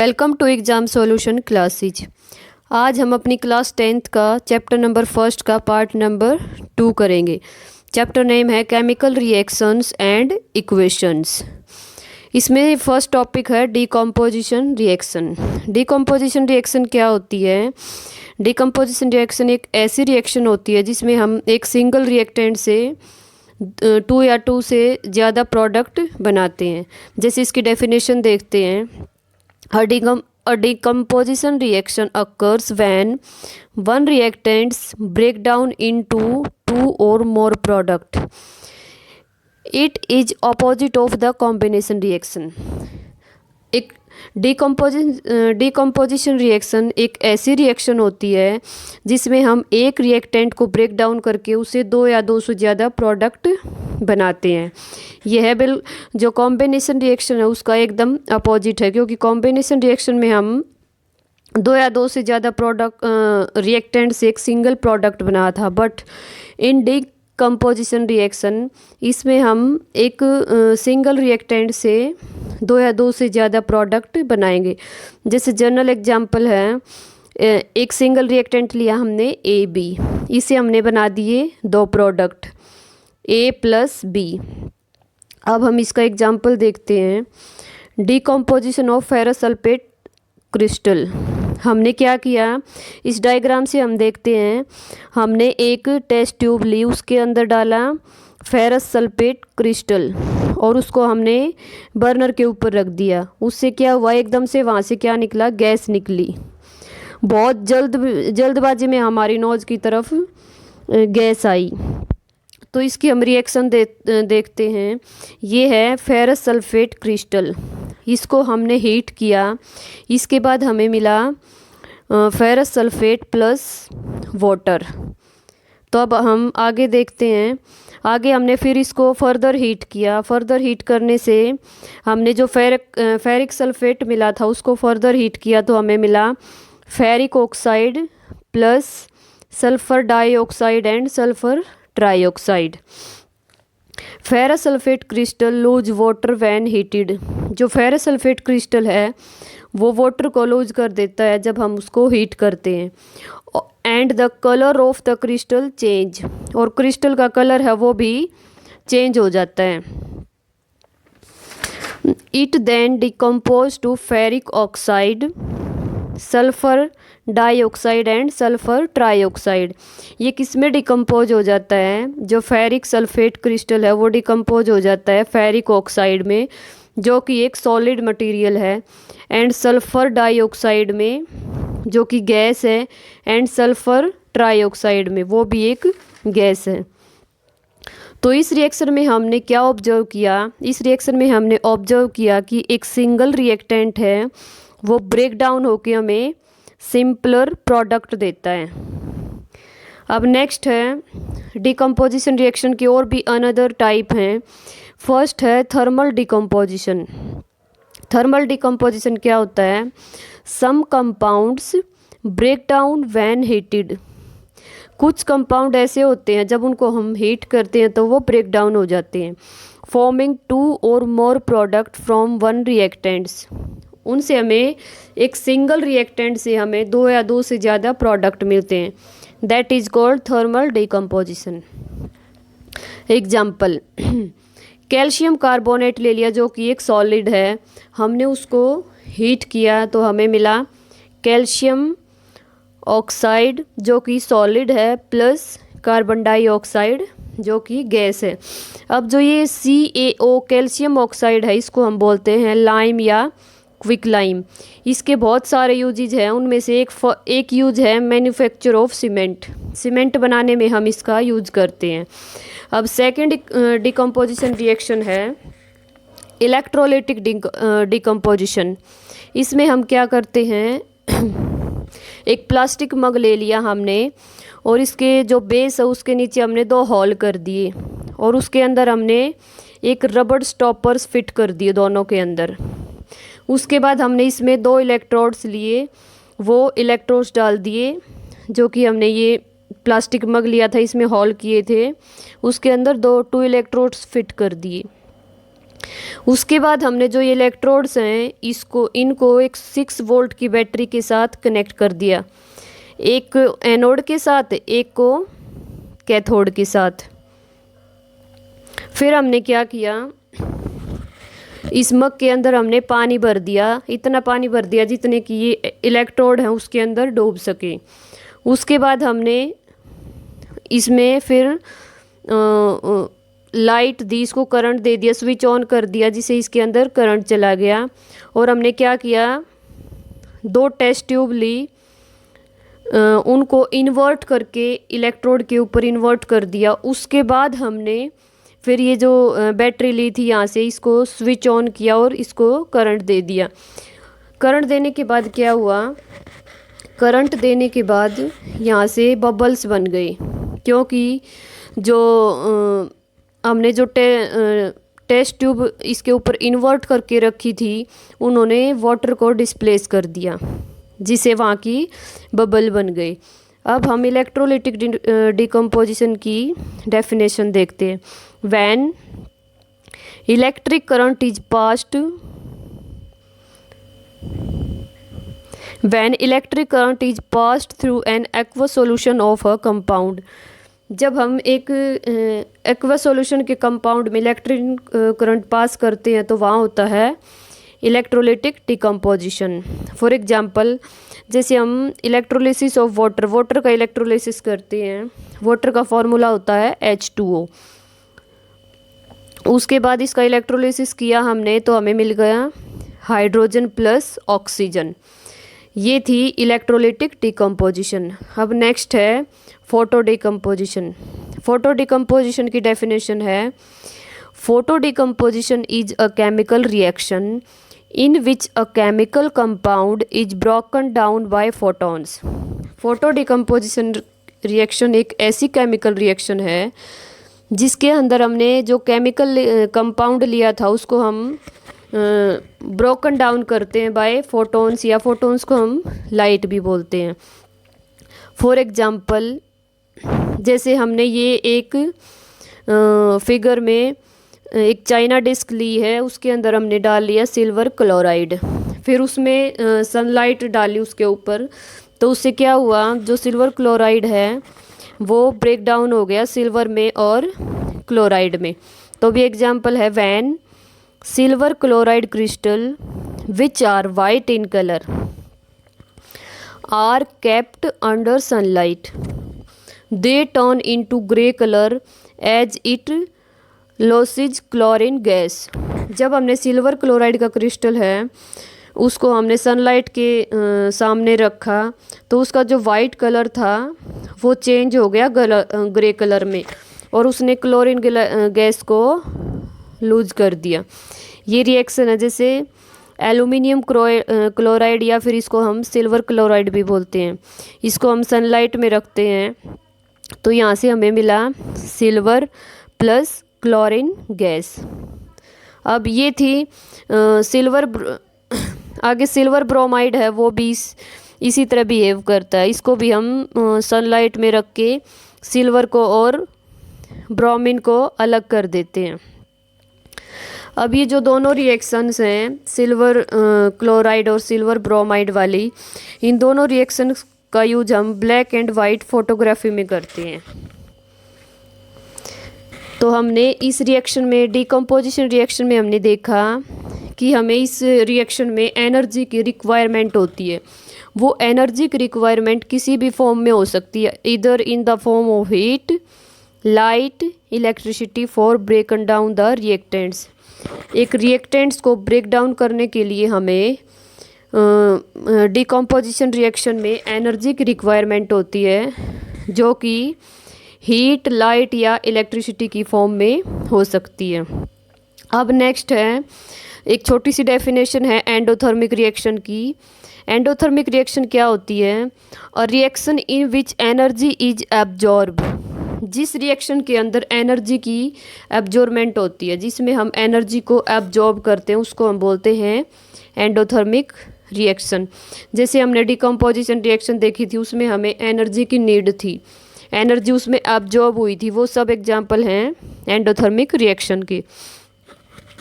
Welcome to exam solution classes. आज हम अपनी क्लास 10th का चैप्टर नंबर फर्स्ट का पार्ट नंबर 2 करेंगे। चैप्टर नेम है केमिकल रिएक्शंस एंड इक्वेशंस। इसमें फर्स्ट टॉपिक है डिकम्पोजिशन रिएक्शन। डिकम्पोजिशन रिएक्शन क्या होती है? डिकम्पोजिशन रिएक्शन एक ऐसी रिएक्शन होती है जिसमें हम एक सिंगल रिएक्टेंट से 2 या 2 से ज़्यादा प्रोडक्ट बनाते हैं। जैसे इसकी डेफिनेशन देखते हैं। A decomposition reaction occurs when one reactants break down into 2 or more product. It is opposite of the combination reaction. एक डिकम्पोजिशन रिएक्शन एक ऐसी रिएक्शन होती है जिसमें हम एक रिएक्टेंट को ब्रेक डाउन करके उसे 2 या 2 से ज़्यादा प्रोडक्ट बनाते हैं। यह जो कॉम्बिनेशन रिएक्शन है उसका एकदम अपोजिट है, क्योंकि कॉम्बिनेशन रिएक्शन में हम 2 या 2 से ज़्यादा प्रोडक्ट रिएक्टेंट से एक सिंगल प्रोडक्ट बना था। बट इन डिकम्पोजिशन रिएक्शन इसमें हम एक सिंगल रिएक्टेंट से 2 या 2 से ज़्यादा प्रोडक्ट बनाएंगे। जैसे जनरल एग्जांपल है, एक सिंगल रिएक्टेंट लिया हमने ए बी, इसे हमने बना दिए 2 प्रोडक्ट ए प्लस बी। अब हम इसका एग्जांपल देखते हैं। Decomposition of ferrous sulphate crystal. हमने क्या किया, इस डायग्राम से हम देखते हैं। हमने एक टेस्ट ट्यूब ली, उसके अंदर डाला फेरस सल्फेट क्रिस्टल और उसको हमने बर्नर के ऊपर रख दिया। उससे क्या हुआ, एकदम से वहाँ से क्या निकला, गैस निकली। बहुत जल्दबाजी में हमारी नोज की तरफ गैस आई। तो इसकी हम रिएक्शन देखते हैं। ये है फेरस सल्फेट क्रिस्टल, इसको हमने हीट किया। इसके बाद हमें मिला फेरस सल्फेट प्लस वाटर। तो अब हम आगे देखते हैं। आगे हमने फिर इसको फर्दर हीट किया। फर्दर हीट करने से हमने जो फेरिक सल्फेट मिला था उसको फर्दर हीट किया, तो हमें मिला ferric oxide plus sulphur dioxide and sulphur trioxide. Ferrous sulphate crystal loose water when heated. जो फेरस सल्फेट क्रिस्टल है वो वाटर को लूज कर देता है जब हम उसको हीट करते हैं। And the colour of the crystal change, और क्रिस्टल का कलर है वो भी चेंज हो जाता है। It then decompose to ferric oxide, sulphur dioxide and sulphur trioxide. ये किस में डिकम्पोज हो जाता है? जो फेरिक सल्फेट क्रिस्टल है वो डिकम्पोज हो जाता है फेरिक ऑक्साइड में, जो कि एक सॉलिड मटेरियल है, एंड सल्फ़र डाइऑक्साइड में जो कि गैस है, एंड सल्फ़र ट्राइऑक्साइड में वो भी एक गैस है। तो इस रिएक्शन में हमने क्या ऑब्जर्व किया? इस रिएक्शन में हमने ऑब्जर्व किया कि एक सिंगल रिएक्टेंट है वो ब्रेक डाउन होकर हमें सिंपलर प्रोडक्ट देता है। अब नेक्स्ट है डिकम्पोजिशन रिएक्शन की और भी अनदर टाइप हैं। फर्स्ट है थर्मल डिकम्पोजिशन। थर्मल डिकम्पोजिशन क्या होता है? Some compounds break down when heated. कुछ कंपाउंड ऐसे होते हैं जब उनको हम हीट करते हैं तो वो ब्रेक डाउन हो जाते हैं, फॉर्मिंग 2 और मोर प्रोडक्ट फ्रॉम 1 रिएक्टेंट्स। उनसे हमें एक सिंगल रिएक्टेंट से हमें 2 या 2 से ज़्यादा प्रोडक्ट मिलते हैं। That is called thermal decomposition. Example, calcium carbonate ले लिया जो कि एक सॉलिड है। हमने उसको हीट किया तो हमें मिला कैल्शियम ऑक्साइड जो कि सॉलिड है प्लस कार्बन डाइऑक्साइड जो कि गैस है। अब जो ये CaO कैल्शियम ऑक्साइड है इसको हम बोलते हैं लाइम या क्विक लाइम। इसके बहुत सारे यूजेज हैं, उनमें से एक यूज है मैन्युफैक्चर ऑफ सीमेंट। सीमेंट बनाने में हम इसका यूज करते हैं। अब सेकेंड डिकम्पोजिशन रिएक्शन है इलेक्ट्रोलाइटिक डिकम्पोजिशन। इसमें हम क्या करते हैं, एक प्लास्टिक मग ले लिया हमने और इसके जो बेस है उसके नीचे हमने 2 होल कर दिए और उसके अंदर हमने एक रबड़ स्टॉपर्स फिट कर दिए दोनों के अंदर। उसके बाद हमने इसमें 2 इलेक्ट्रोड्स लिए, वो इलेक्ट्रोड्स डाल दिए जो कि हमने ये प्लास्टिक मग लिया था इसमें होल किए थे, उसके अंदर 2 इलेक्ट्रोड्स फिट कर दिए। उसके बाद हमने जो ये इलेक्ट्रोड्स हैं इनको एक 6 वोल्ट की बैटरी के साथ कनेक्ट कर दिया, एक एनोड के साथ, एक को कैथोड के साथ। फिर हमने क्या किया, इस मग के अंदर हमने पानी भर दिया, इतना पानी भर दिया जितने कि ये इलेक्ट्रोड हैं उसके अंदर डूब सके। उसके बाद हमने इसमें फिर लाइट दी, इसको करंट दे दिया, स्विच ऑन कर दिया जिससे इसके अंदर करंट चला गया। और हमने क्या किया, 2 टेस्ट ट्यूब ली, उनको इन्वर्ट करके इलेक्ट्रोड के ऊपर इन्वर्ट कर दिया। उसके बाद हमने फिर ये जो बैटरी ली थी यहाँ से, इसको स्विच ऑन किया और इसको करंट दे दिया। करंट देने के बाद क्या हुआ, करंट देने के बाद यहाँ से बबल्स बन गए, क्योंकि जो हमने जो टेस्ट ट्यूब इसके ऊपर इन्वर्ट करके रखी थी उन्होंने वाटर को डिस्प्लेस कर दिया, जिससे वहाँ की बबल बन गई। अब हम इलेक्ट्रोलिटिक डिकम्पोजिशन की डेफिनेशन देखते हैं। When electric current is passed, when electric current is passed through an aqueous solution of a compound, जब हम एक एक्वस सॉल्यूशन के कंपाउंड में इलेक्ट्रिक करंट पास करते हैं तो वहाँ होता है इलेक्ट्रोलिटिक डिकम्पोजिशन। फॉर एग्जांपल, जैसे हम इलेक्ट्रोलिसिस ऑफ वाटर, वाटर का इलेक्ट्रोलिसिस करते हैं, वाटर का फॉर्मूला होता है H2O। उसके बाद इसका इलेक्ट्रोलिसिस किया हमने तो हमें मिल गया हाइड्रोजन प्लस ऑक्सीजन। ये थी इलेक्ट्रोलिटिक डिकम्पोजिशन। अब नेक्स्ट है फोटो डिकम्पोजिशन। फोटो डिकम्पोजिशन की डेफिनेशन है, photo decomposition is a chemical reaction in which a chemical compound is broken down by photons। Photo decomposition reaction एक ऐसी केमिकल रिएक्शन है जिसके अंदर हमने जो केमिकल कंपाउंड लिया था उसको हम ब्रोकन डाउन करते हैं बाय फोटोन्स, या फोटोन्स को हम लाइट भी बोलते हैं। फॉर एग्जांपल, जैसे हमने ये एक फिगर में एक चाइना डिस्क ली है, उसके अंदर हमने डाल लिया सिल्वर क्लोराइड, फिर उसमें सनलाइट डाली उसके ऊपर, तो उससे क्या हुआ, जो सिल्वर क्लोराइड है वो ब्रेक डाउन हो गया सिल्वर में और क्लोराइड में। तो भी एग्जांपल है, when silver chloride crystal which are white in colour are kept under sunlight they turn into grey colour as it loses chlorine gas. जब हमने सिल्वर क्लोराइड का क्रिस्टल है उसको हमने सनलाइट के सामने रखा तो उसका जो वाइट कलर था वो चेंज हो गया ग्रे कलर में, और उसने क्लोरीन गैस को लूज कर दिया। ये रिएक्शन है, जैसे एल्यूमिनियम क्लोराइड या फिर इसको हम सिल्वर क्लोराइड भी बोलते हैं, इसको हम सनलाइट में रखते हैं तो यहाँ से हमें मिला सिल्वर प्लस क्लोरीन गैस। अब ये थी आगे सिल्वर ब्रोमाइड है, वो भी इसी तरह बिहेव करता है। इसको भी हम सनलाइट में रख के सिल्वर को और ब्रोमीन को अलग कर देते हैं। अब ये जो दोनों रिएक्शंस हैं, सिल्वर क्लोराइड और सिल्वर ब्रोमाइड वाली, इन दोनों रिएक्शंस का यूज हम ब्लैक एंड वाइट फोटोग्राफी में करते हैं। तो हमने इस रिएक्शन में, डिकम्पोजिशन रिएक्शन में हमने देखा कि हमें इस रिएक्शन में एनर्जी की रिक्वायरमेंट होती है। वो एनर्जी की रिक्वायरमेंट किसी भी फॉर्म में हो सकती है, इधर in the form of heat, light, electricity for ब्रेकन down the reactants. एक रिएक्टेंट्स को ब्रेक डाउन करने के लिए हमें डिकम्पोजिशन रिएक्शन में एनर्जी की रिक्वायरमेंट होती है, जो कि हीट, लाइट या इलेक्ट्रिसिटी की फॉर्म में हो सकती है। अब नेक्स्ट है, एक छोटी सी डेफिनेशन है एंडोथर्मिक रिएक्शन की। एंडोथर्मिक रिएक्शन क्या होती है? A reaction in which energy is absorb. जिस रिएक्शन के अंदर एनर्जी की एब्जॉर्बमेंट होती है, जिसमें हम एनर्जी को एब्जॉर्ब करते हैं, उसको हम बोलते हैं एंडोथर्मिक रिएक्शन। जैसे हमने डिकम्पोजिशन रिएक्शन देखी थी, उसमें हमें एनर्जी की नीड थी, एनर्जी उसमें एब्जॉर्ब हुई थी, वो सब एग्जाम्पल हैं एंडोथर्मिक रिएक्शन के।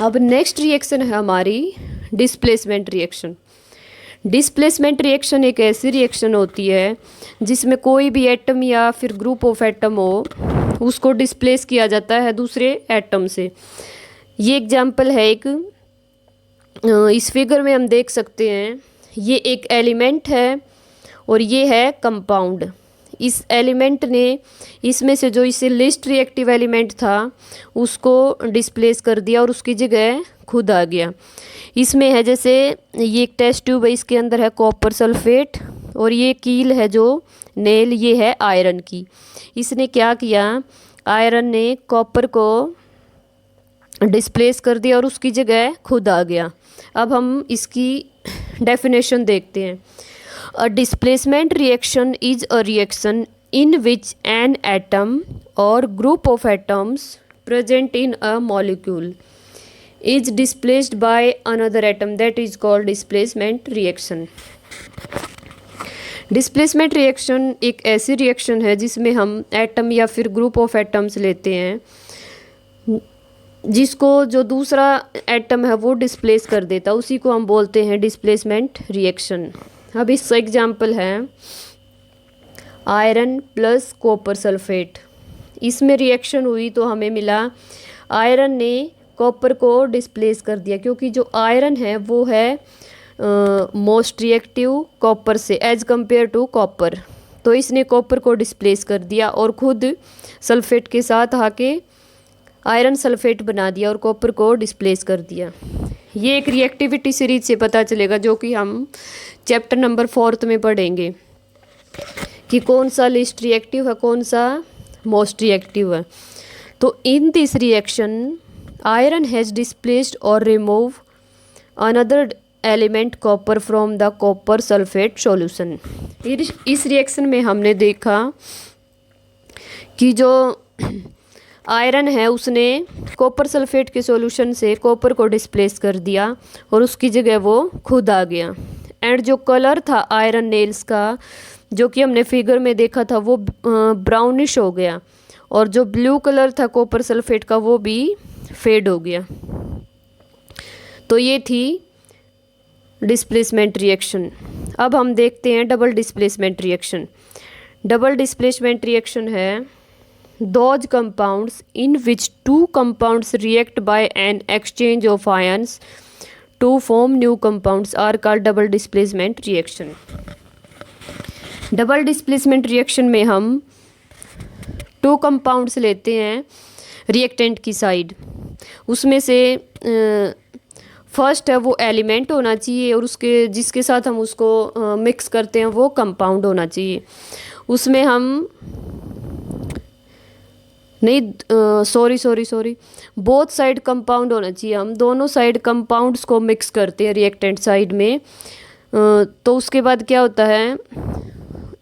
अब नेक्स्ट रिएक्शन है हमारी डिस्प्लेसमेंट रिएक्शन। डिस्प्लेसमेंट रिएक्शन एक ऐसी रिएक्शन होती है जिसमें कोई भी एटम या फिर ग्रुप ऑफ एटम हो, उसको डिस्प्लेस किया जाता है दूसरे एटम से। ये एग्जाम्पल है एक, इस फिगर में हम देख सकते हैं, ये एक एलिमेंट है और ये है कंपाउंड। इस एलिमेंट ने इसमें से जो इसे लिस्ट रिएक्टिव एलिमेंट था उसको डिस्प्लेस कर दिया और उसकी जगह खुद आ गया। इसमें है जैसे ये एक टेस्ट ट्यूब है, इसके अंदर है कॉपर सल्फेट और ये कील है जो नेल, ये है आयरन की। इसने क्या किया, आयरन ने कॉपर को डिस्प्लेस कर दिया और उसकी जगह खुद आ गया। अब हम इसकी डेफिनेशन देखते हैं। A displacement reaction is a reaction in which an atom or group of atoms present in a molecule is displaced by another atom, that is called displacement reaction. Displacement reaction एक ऐसी reaction है जिसमें हम atom या फिर group of atoms लेते हैं जिसको जो दूसरा एटम है वो डिस्प्लेस कर देता, उसी को हम बोलते हैं डिस्प्लेसमेंट रिएक्शन। अब इसका एग्जाम्पल है आयरन प्लस कॉपर सल्फेट। इसमें रिएक्शन हुई तो हमें मिला आयरन ने कॉपर को डिस्प्लेस कर दिया, क्योंकि जो आयरन है वो है मोस्ट रिएक्टिव कॉपर से एज कंपेयर टू कॉपर। तो इसने कॉपर को डिस्प्लेस कर दिया और खुद सल्फेट के साथ आके आयरन सल्फेट बना दिया और कॉपर को डिस्प्लेस कर दिया। ये एक रिएक्टिविटी सीरीज से पता चलेगा, जो कि हम चैप्टर नंबर 4 में पढ़ेंगे कि कौन सा लिस्ट रिएक्टिव है, कौन सा मोस्ट रिएक्टिव है। तो in this reaction iron has displaced और remove another element copper from the copper sulphate solution. इस रिएक्शन में हमने देखा कि जो आयरन है उसने कॉपर सल्फेट के सॉल्यूशन से कॉपर को डिस्प्लेस कर दिया और उसकी जगह वो खुद आ गया। एंड जो कलर था आयरन नेल्स का, जो कि हमने फिगर में देखा था, वो ब्राउनिश हो गया और जो ब्लू कलर था कॉपर सल्फेट का वो भी फेड हो गया। तो ये थी डिस्प्लेसमेंट रिएक्शन। अब हम देखते हैं double displacement reaction. Double displacement reaction है those compounds in which two compounds react by an exchange of ions to form new compounds are called double displacement reaction. Double displacement reaction में हम 2 compounds लेते हैं reactant की side. उसमें से first है वो एलिमेंट होना चाहिए और उसके जिसके साथ हम उसको मिक्स करते हैं वो कंपाउंड होना चाहिए। उसमें हम नहीं सॉरी बोथ साइड कंपाउंड होना चाहिए। हम दोनों साइड कंपाउंड्स को मिक्स करते हैं रिएक्टेंट साइड में। तो उसके बाद क्या होता है,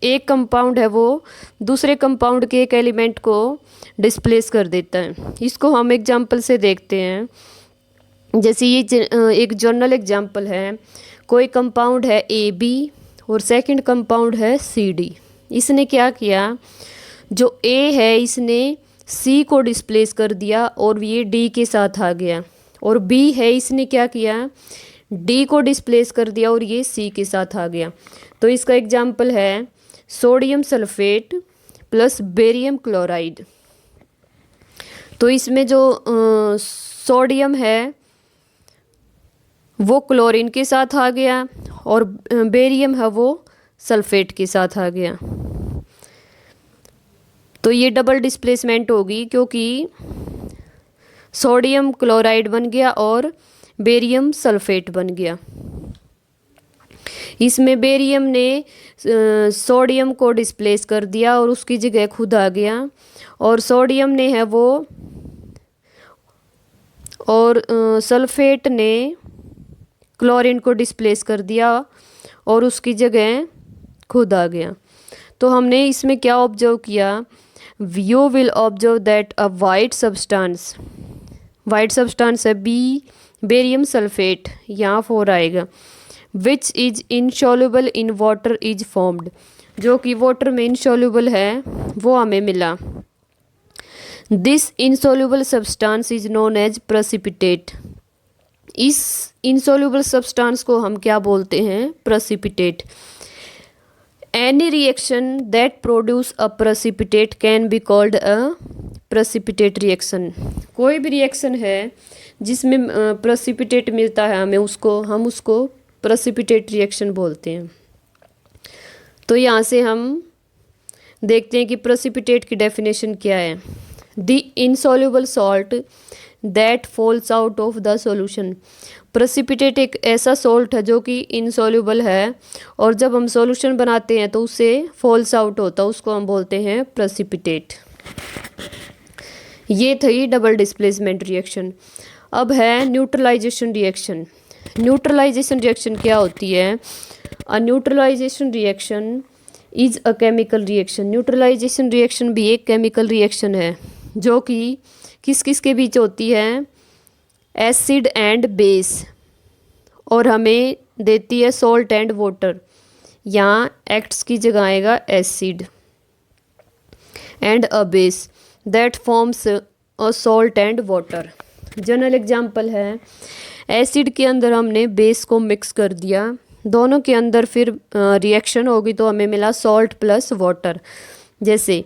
एक कंपाउंड है वो दूसरे कंपाउंड के एक एलिमेंट को डिस्प्लेस कर देता है। इसको हम एग्जांपल से देखते हैं। जैसे ये एक जनरल एग्जांपल है, कोई कंपाउंड है AB और सेकंड कंपाउंड है CD। इसने क्या किया, जो A है इसने C को डिस्प्लेस कर दिया और ये D के साथ आ गया, और B है इसने क्या किया, D को डिस्प्लेस कर दिया और ये C के साथ आ गया। तो इसका एग्जाम्पल है sodium sulphate plus barium chloride. तो इसमें जो सोडियम है वो क्लोरीन के साथ आ गया और बेरियम है वो सल्फेट के साथ आ गया। तो ये डबल डिस्प्लेसमेंट होगी, क्योंकि सोडियम क्लोराइड बन गया और बेरियम सल्फेट बन गया। इसमें बेरियम ने सोडियम को डिस्प्लेस कर दिया और उसकी जगह खुद आ गया, और सोडियम ने है वो और सल्फेट ने क्लोरीन को डिस्प्लेस कर दिया और उसकी जगह खुद आ गया। तो हमने इसमें क्या ऑब्जर्व किया, you will observe that a white substance है बेरियम सल्फेट, यहाँ 4 आएगा, which is insoluble in water is formed, जो कि वाटर में इनसॉल्युबल है वो हमें मिला। This insoluble substance is known as precipitate. इस इनसॉल्युबल सब्सटेंस को हम क्या बोलते हैं? Precipitate. Any reaction that produce a precipitate can be called a precipitate reaction. कोई भी रिएक्शन है जिसमें प्रेसिपिटेट मिलता है हम उसको प्रेसिपिटेट रिएक्शन बोलते हैं। तो यहाँ से हम देखते हैं कि प्रेसिपिटेट की डेफिनेशन क्या है। The insoluble salt that falls out of the solution. Precipitate एक ऐसा सॉल्ट है जो कि इनसॉल्युबल है और जब हम सॉल्यूशन बनाते हैं तो उससे फॉल्स आउट होता है, उसको हम बोलते हैं प्रेसिपिटेट। ये थी डबल डिस्प्लेसमेंट रिएक्शन। अब है न्यूट्रलाइजेशन रिएक्शन। न्यूट्रलाइजेशन रिएक्शन क्या होती है? A neutralisation reaction is a chemical reaction. Neutralisation reaction भी एक केमिकल रिएक्शन है जो कि किस किस के बीच होती है? एसिड एंड बेस, और हमें देती है सॉल्ट एंड वाटर। यहाँ एक्ट्स की जगह आएगा acid and a base that forms a salt and water. General example है, एसिड के अंदर हमने बेस को मिक्स कर दिया, दोनों के अंदर फिर रिएक्शन होगी तो हमें मिला सॉल्ट प्लस वाटर। जैसे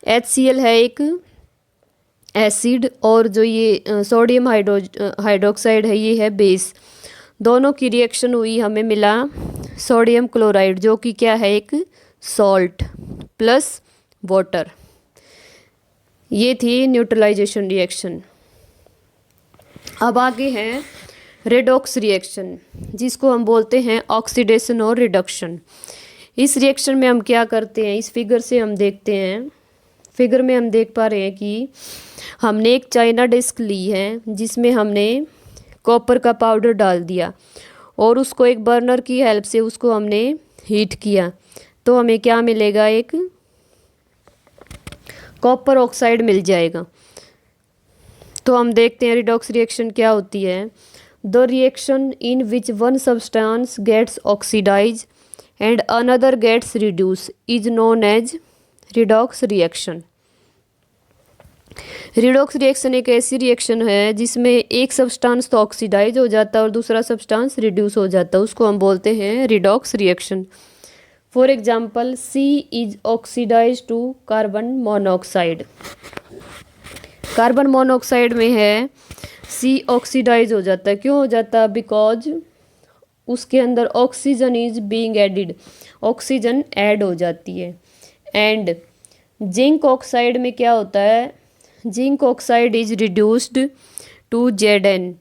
HCl है एक एसिड और जो ये सोडियम हाइड्रोक्साइड है ये है बेस। दोनों की रिएक्शन हुई, हमें मिला सोडियम क्लोराइड जो कि क्या है? एक सॉल्ट प्लस वाटर। ये थी न्यूट्रलाइजेशन रिएक्शन। अब आगे है रेडॉक्स रिएक्शन, जिसको हम बोलते हैं ऑक्सीडेशन और रिडक्शन। इस रिएक्शन में हम क्या करते हैं? इस फिगर से हम देखते हैं। फिगर में हम देख पा रहे हैं कि हमने एक चाइना डिस्क ली है जिसमें हमने कॉपर का पाउडर डाल दिया और उसको एक बर्नर की हेल्प से उसको हमने हीट किया, तो हमें क्या मिलेगा? एक कॉपर ऑक्साइड मिल जाएगा। तो हम देखते हैं रिडॉक्स रिएक्शन क्या होती है। The reaction in which one substance gets oxidise and another gets reduce is known as redox reaction. Redox reaction एक ऐसी रिएक्शन है जिसमें एक सब्सटेंस तो ऑक्सीडाइज हो जाता है और दूसरा सब्सटेंस रिड्यूस हो जाता है, उसको हम बोलते हैं redox reaction. For example, C is oxidise to carbon monoxide. Carbon monoxide में है सी ऑक्सीडाइज हो जाता है। क्यों हो जाता है? बिकॉज उसके अंदर oxygen is being added, oxygen add हो जाती है। एंड जिंक ऑक्साइड में क्या होता है? Zinc oxide is reduced to Zn।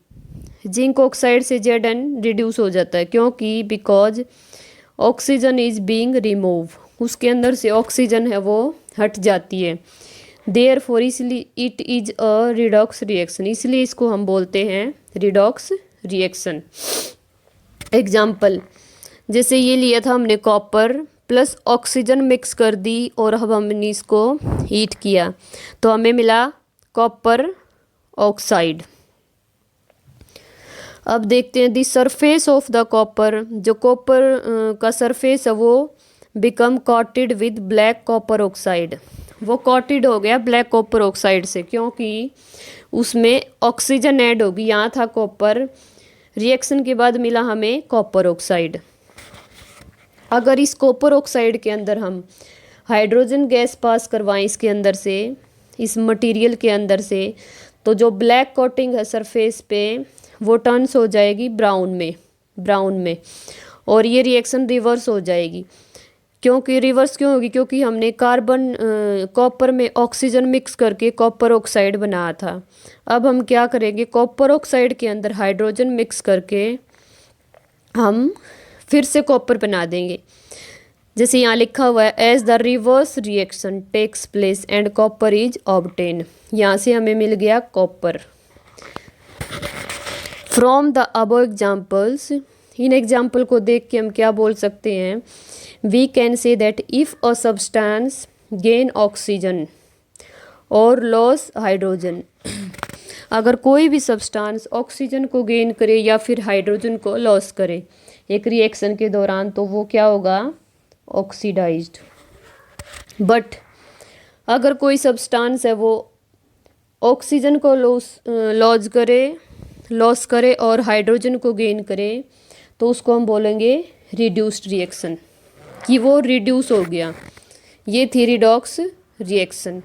Zinc oxide से Zn रिड्यूस हो जाता है, क्योंकि because oxygen is being remove, उसके अंदर से ऑक्सीजन है वो हट जाती है। देयरफॉर इसलिए it is a redox reaction, इसलिए इसको हम बोलते हैं रिडॉक्स रिएक्शन। एग्जाम्पल, जैसे ये लिया था हमने कॉपर प्लस ऑक्सीजन मिक्स कर दी और अब हमने इसको हीट किया तो हमें मिला कॉपर ऑक्साइड। अब देखते हैं the surface of the copper. जो कॉपर का सरफेस है वो become coated with black copper oxide. वो कॉटेड हो गया ब्लैक कॉपर ऑक्साइड से, क्योंकि उसमें ऑक्सीजन ऐड होगी। यहाँ था कॉपर, रिएक्शन के बाद मिला हमें कॉपर ऑक्साइड। अगर इस कॉपर ऑक्साइड के अंदर हम हाइड्रोजन गैस पास करवाएं इसके अंदर से, इस मटेरियल के अंदर से, तो जो ब्लैक कोटिंग है सरफेस पे वो टर्न्स हो जाएगी ब्राउन में और ये रिएक्शन रिवर्स हो जाएगी। क्योंकि रिवर्स क्यों होगी? क्योंकि हमने कॉपर में ऑक्सीजन मिक्स करके कॉपर ऑक्साइड बनाया था। अब हम क्या करेंगे? कॉपर ऑक्साइड के अंदर हाइड्रोजन मिक्स करके हम फिर से कॉपर बना देंगे। जैसे यहाँ लिखा हुआ है as the reverse reaction takes place and copper is obtain. यहाँ से हमें मिल गया copper. From the above examples, इन एग्जाम्पल को देख के हम क्या बोल सकते हैं? We can say that if a substance gain oxygen और लॉस हाइड्रोजन, अगर कोई भी सब्सटेंस ऑक्सीजन को गेन करे या फिर हाइड्रोजन को लॉस करे एक रिएक्शन के दौरान, तो वो क्या होगा? ऑक्सीडाइज्ड। बट अगर कोई सब्सटेंस है वो ऑक्सीजन को लॉस करे लॉस करे और हाइड्रोजन को गेन करे तो उसको हम बोलेंगे रिड्यूस्ड रिएक्शन, कि वो रिड्यूस हो गया। ये थी रिडॉक्स रिएक्शन।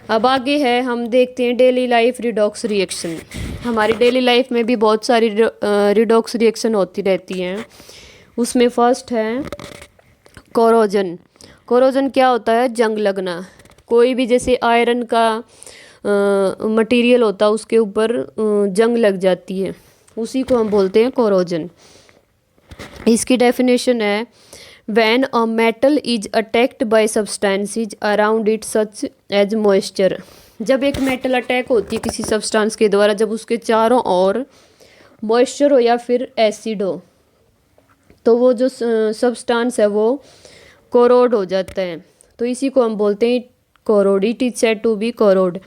अब आगे है, हम देखते हैं डेली लाइफ रिडॉक्स रिएक्शन। हमारी डेली लाइफ में भी बहुत सारी रिडॉक्स रिएक्शन होती रहती हैं। उसमें फर्स्ट है कोरोजन। कोरोजन क्या होता है? जंग लगना। कोई भी जैसे आयरन का मटेरियल होता है उसके ऊपर जंग लग जाती है, उसी को हम बोलते हैं कोरोजन। इसकी डेफिनेशन है when a metal is attacked by substances around it such as moisture. जब एक मेटल अटैक होती है किसी सब्सटेंस के द्वारा, जब उसके चारों ओर मॉइस्चर हो या फिर एसिड हो, तो वो जो सब्सटेंस है वो कोरोड हो जाता है। तो इसी को हम बोलते हैं corrode. It is said to be corrode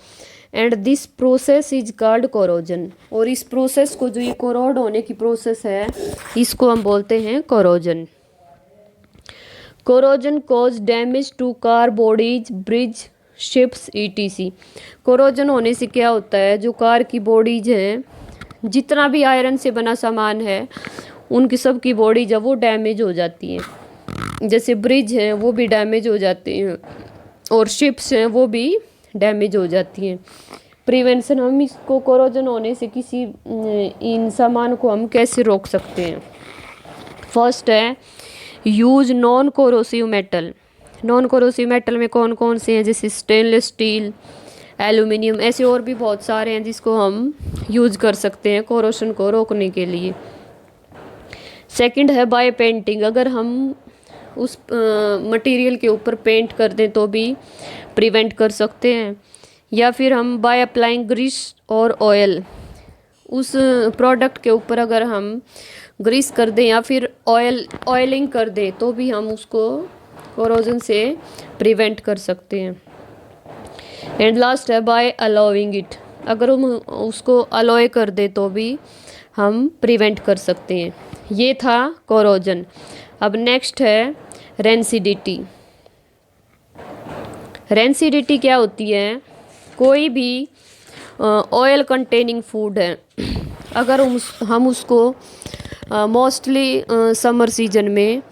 and this process is called corrosion. और इस प्रोसेस को, जो ये कोरोड होने की प्रोसेस है, इसको हम बोलते हैं corrosion. Corrosion cause damage to car bodies, bridge, ships etc. Corrosion होने से क्या होता है, जो कार की बॉडीज हैं, जितना भी आयरन से बना सामान है, उनकी सब की बॉडीज है वो डैमेज हो जाती हैं। जैसे ब्रिज हैं वो भी डैमेज हो जाते हैं और शिप्स हैं वो भी डैमेज हो जाती हैं। प्रिवेंशन, हम इसको कोरोजन होने से किसी इन सामान को हम कैसे रोक सकते हैं? फर्स्ट है use non corrosive metal. Non corrosive metal में कौन कौन से हैं? जैसे स्टेनलेस स्टील, एल्यूमिनियम, ऐसे और भी बहुत सारे हैं जिसको हम यूज कर सकते हैं कोरोशन को रोकने के लिए। सेकंड है बाय पेंटिंग। अगर हम उस मटेरियल के ऊपर पेंट कर दें तो भी प्रिवेंट कर सकते हैं। या फिर हम बाय अप्लाइंग ग्रीस और ऑयल, उस प्रोडक्ट के ऊपर अगर हम ग्रीस कर दें या फिर ऑयलिंग कर दें तो भी हम उसको कोरोजन से प्रिवेंट कर सकते हैं। एंड लास्ट है बाय अलाउइंग इट। अगर हम उसको अलाउ कर दें तो भी हम प्रिवेंट कर सकते हैं। ये था कोरोजन। अब नेक्स्ट है रेंसिडिटी। रेंसिडिटी क्या होती है? कोई भी ऑयल कंटेनिंग फूड है, अगर हम उसको मोस्टली समर सीजन में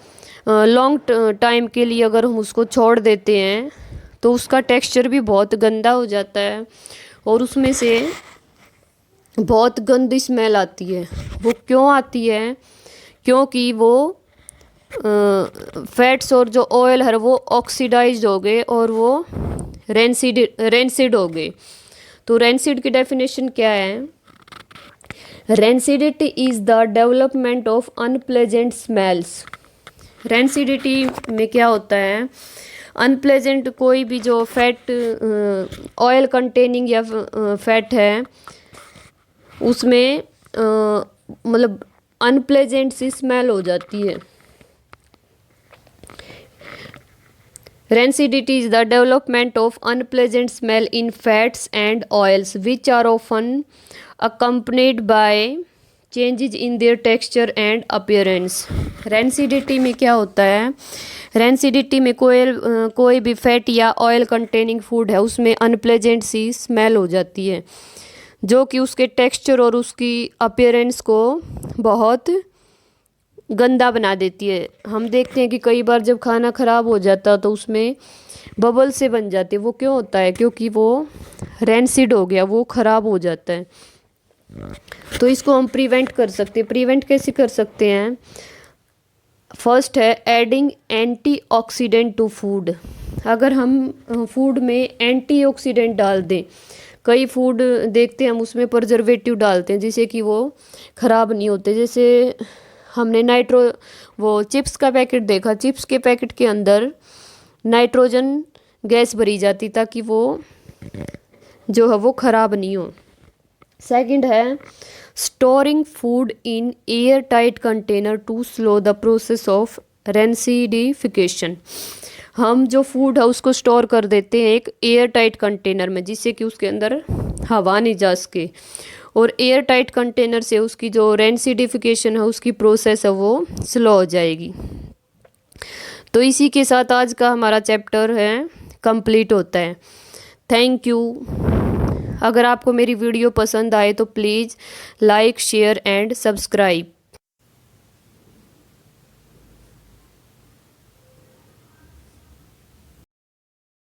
लॉन्ग टाइम के लिए अगर हम उसको छोड़ देते हैं तो उसका टेक्सचर भी बहुत गंदा हो जाता है और उसमें से बहुत गंदी स्मेल आती है। वो क्यों आती है? क्योंकि वो फैट्स और जो ऑयल है वो ऑक्सीडाइज्ड हो गए और वो रेंसिड हो गए। तो रेंसिड की डेफिनेशन क्या है? Rancidity is the development of unpleasant smells. Rancidity में क्या होता है? अनप्लेजेंट कोई भी जो फैट, ऑयल कंटेनिंग या फैट है, उसमें मतलब अनप्लेजेंट सी स्मेल हो जाती है। Rancidity is the development of unpleasant smell in fats and oils which are often accompanied by changes in their texture and appearance. Rancidity में क्या होता है? Rancidity में कोई भी फैट या ऑयल कंटेनिंग फूड है उसमें अनप्लेजेंट सी स्मेल हो जाती है जो कि उसके टेक्सचर और उसकी अपीयरेंस को बहुत गंदा बना देती है। हम देखते हैं कि कई बार जब खाना ख़राब हो जाता है तो उसमें बबल से बन जाते हैं। वो क्यों होता है? क्योंकि वो रेंसिड हो गया, वो ख़राब हो जाता है। तो इसको हम प्रिवेंट कर सकते हैं। प्रिवेंट कैसे कर सकते हैं? फर्स्ट है एडिंग एंटीऑक्सीडेंट टू फूड। अगर हम फूड में एंटीऑक्सीडेंट डाल दें, कई फूड देखते हैं हम उसमें प्रिजर्वेटिव डालते हैं जिससे कि वो ख़राब नहीं होते। जैसे हमने वो चिप्स का पैकेट देखा, चिप्स के पैकेट के अंदर नाइट्रोजन गैस भरी जाती ताकि वो जो है वो ख़राब नहीं हो। सेकंड है storing food in air tight container to slow the process of rancidification. हम जो फूड है उसको स्टोर कर देते हैं एक एयर टाइट कंटेनर में जिससे कि उसके अंदर हवा नहीं जा सके, और एयर टाइट कंटेनर से उसकी जो रेंसिडिफिकेशन है उसकी प्रोसेस है वो स्लो हो जाएगी। तो इसी के साथ आज का हमारा चैप्टर है कंप्लीट होता है। Thank you. अगर आपको मेरी वीडियो पसंद आए तो please like share and subscribe.